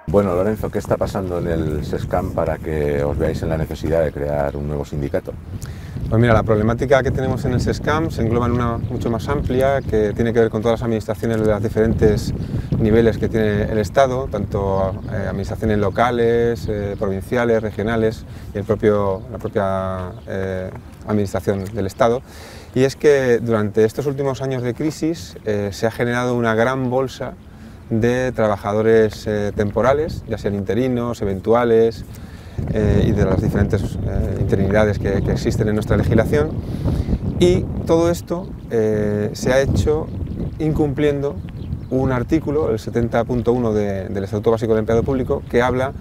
Bueno, Lorenzo, ¿qué está pasando en el SESCAM para que os veáis en la necesidad de crear un nuevo sindicato? Pues mira, la problemática que tenemos en el SESCAM se engloba en una mucho más amplia, que tiene que ver con todas las administraciones de los diferentes niveles que tiene el Estado, tanto administraciones locales, provinciales, regionales y la propia administración del Estado. Y es que durante estos últimos años de crisis se ha generado una gran bolsa de trabajadores temporales, ya sean interinos, eventuales, y de las diferentes interinidades que existen en nuestra legislación, y todo esto se ha hecho incumpliendo un artículo, el 70.1 del Estatuto Básico del Empleado Público, que habla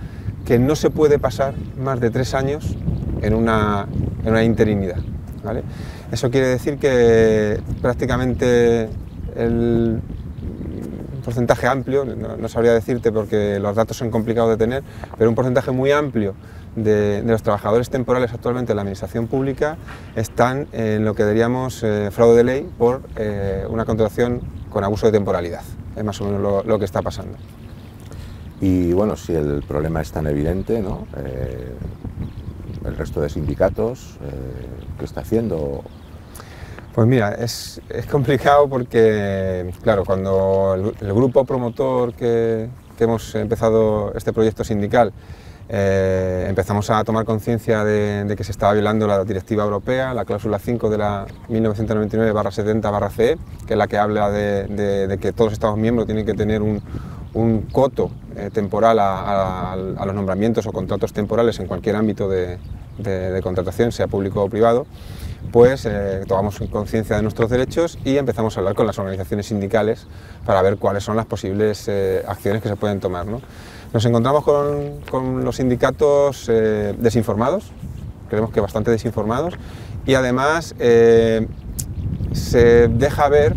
que no se puede pasar más de 3 años en una interinidad, ¿vale? Eso quiere decir que prácticamente el porcentaje amplio, no sabría decirte porque los datos son complicados de tener, pero un porcentaje muy amplio de los trabajadores temporales actualmente en la administración pública están en lo que diríamos fraude de ley por una contratación con abuso de temporalidad. Es más o menos lo que está pasando. Y bueno, si el problema es tan evidente, ¿no? El resto de sindicatos, ¿qué está haciendo? Pues mira, es complicado porque, claro, cuando el grupo promotor que hemos empezado este proyecto sindical, empezamos a tomar conciencia de que se estaba violando la directiva europea, la cláusula 5 de la 1999/70/CE, que es la que habla de que todos los Estados miembros tienen que tener un coto temporal a los nombramientos o contratos temporales en cualquier ámbito de contratación, sea público o privado. Pues tomamos conciencia de nuestros derechos y empezamos a hablar con las organizaciones sindicales para ver cuáles son las posibles acciones que se pueden tomar, ¿no? Nos encontramos con los sindicatos desinformados, creemos que bastante desinformados, y además se deja ver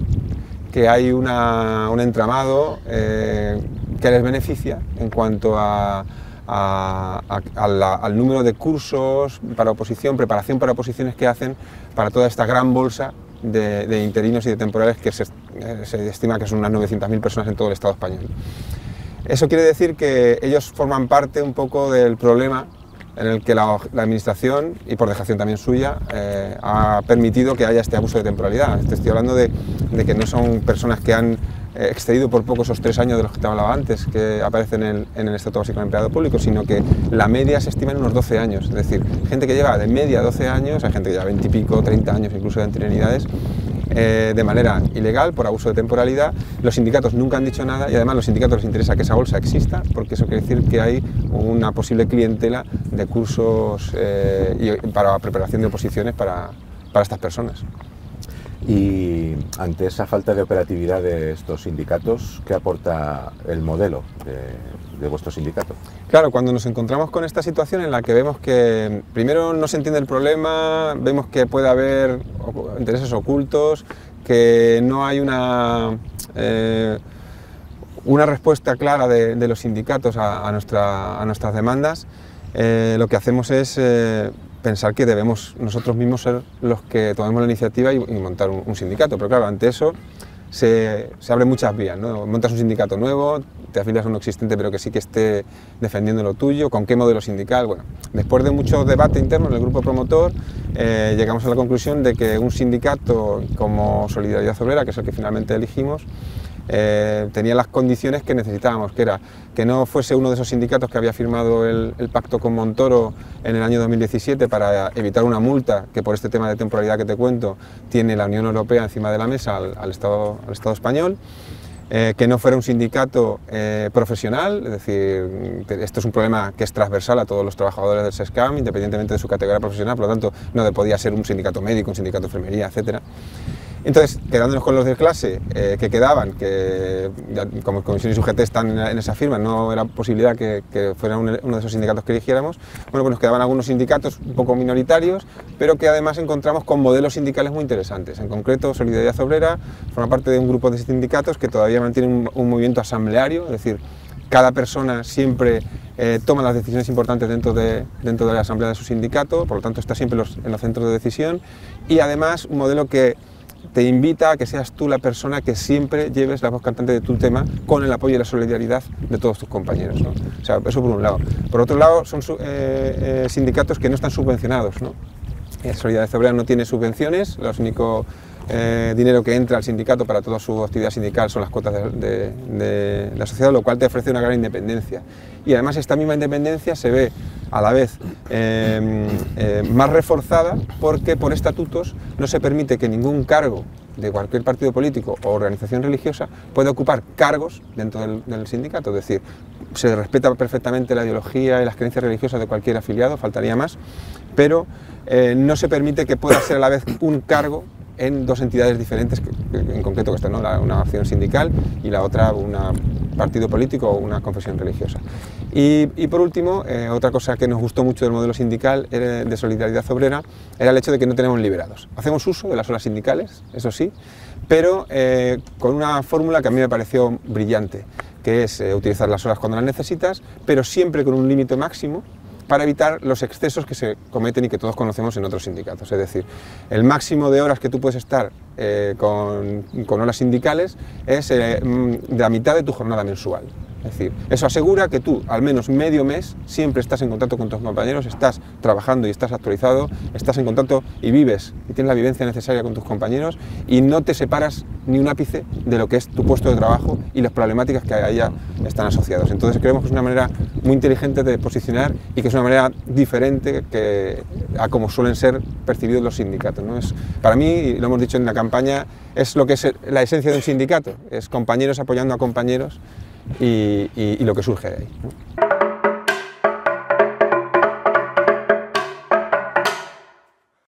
que hay un entramado que les beneficia en cuanto al número de cursos para oposición, preparación para oposiciones que hacen para toda esta gran bolsa de interinos y de temporales que se estima que son unas 900.000 personas en todo el Estado español. Eso quiere decir que ellos forman parte un poco del problema en el que la administración, y por dejación también suya, ha permitido que haya este abuso de temporalidad. Te estoy hablando de que no son personas que han excedido por poco esos 3 años de los que te hablaba antes, que aparecen en el Estatuto Básico del Empleado Público, sino que la media se estima en unos 12 años. Es decir, gente que lleva de media 12 años, hay gente que lleva 20 y pico, 30 años incluso de interinidades, de manera ilegal, por abuso de temporalidad. Los sindicatos nunca han dicho nada y además a los sindicatos les interesa que esa bolsa exista, porque eso quiere decir que hay una posible clientela de cursos para preparación de oposiciones para estas personas. Y ante esa falta de operatividad de estos sindicatos, ¿qué aporta el modelo de vuestro sindicato? Claro, cuando nos encontramos con esta situación en la que vemos que primero no se entiende el problema, vemos que puede haber intereses ocultos, que no hay una respuesta clara de los sindicatos a nuestras demandas, lo que hacemos es pensar que debemos nosotros mismos ser los que tomemos la iniciativa y montar un sindicato. Pero claro, ante eso se abren muchas vías, ¿no? Montas un sindicato nuevo, te afilias a uno existente pero que sí que esté defendiendo lo tuyo, con qué modelo sindical. Bueno, después de mucho debate interno en el grupo promotor, llegamos a la conclusión de que un sindicato como Solidaridad Obrera, que es el que finalmente elegimos, tenía las condiciones que necesitábamos, que era que no fuese uno de esos sindicatos que había firmado el pacto con Montoro en el año 2017 para evitar una multa que por este tema de temporalidad que te cuento tiene la Unión Europea encima de la mesa al Estado español, que no fuera un sindicato profesional, es decir, esto es un problema que es transversal a todos los trabajadores del SESCAM, independientemente de su categoría profesional, por lo tanto no podía ser un sindicato médico, un sindicato de enfermería, etcétera. Entonces, quedándonos con los de clase que quedaban, que como Comisiones UGT están en esa firma, no era posibilidad que fuera uno de esos sindicatos que eligiéramos, bueno, pues nos quedaban algunos sindicatos un poco minoritarios, pero que además encontramos con modelos sindicales muy interesantes. En concreto, Solidaridad Obrera forma parte de un grupo de sindicatos que todavía mantienen un movimiento asambleario, es decir, cada persona siempre toma las decisiones importantes dentro de la asamblea de su sindicato, por lo tanto está siempre en los centros de decisión, y además un modelo que te invita a que seas tú la persona que siempre lleves la voz cantante de tu tema con el apoyo y la solidaridad de todos tus compañeros, ¿no? O sea, eso por un lado. Por otro lado, son sindicatos que no están subvencionados, ¿no? Solidaridad Obrera no tiene subvenciones, lo único dinero que entra al sindicato para toda su actividad sindical son las cuotas de la sociedad, lo cual te ofrece una gran independencia. Y además esta misma independencia se ve a la vez más reforzada porque por estatutos no se permite que ningún cargo de cualquier partido político o organización religiosa pueda ocupar cargos dentro del sindicato. Es decir, se respeta perfectamente la ideología y las creencias religiosas de cualquier afiliado, faltaría más, pero no se permite que pueda ser a la vez un cargo en dos entidades diferentes, en concreto que están, ¿no? Una acción sindical y la otra un partido político o una confesión religiosa. Y por último, otra cosa que nos gustó mucho del modelo sindical de Solidaridad Obrera era el hecho de que no tenemos liberados. Hacemos uso de las horas sindicales, eso sí, pero con una fórmula que a mí me pareció brillante, que es utilizar las horas cuando las necesitas, pero siempre con un límite máximo, para evitar los excesos que se cometen y que todos conocemos en otros sindicatos. Es decir, el máximo de horas que tú puedes estar con horas sindicales es de la mitad de tu jornada mensual. Es decir, eso asegura que tú, al menos medio mes, siempre estás en contacto con tus compañeros, estás trabajando y estás actualizado, estás en contacto y vives y tienes la vivencia necesaria con tus compañeros y no te separas ni un ápice de lo que es tu puesto de trabajo y las problemáticas que a ella están asociadas. Entonces creemos que es una manera muy inteligente de posicionar y que es una manera diferente a como suelen ser percibidos los sindicatos, ¿no? Para mí, y lo hemos dicho en la campaña, es lo que es la esencia de un sindicato, es compañeros apoyando a compañeros y lo que surge de ahí, ¿no?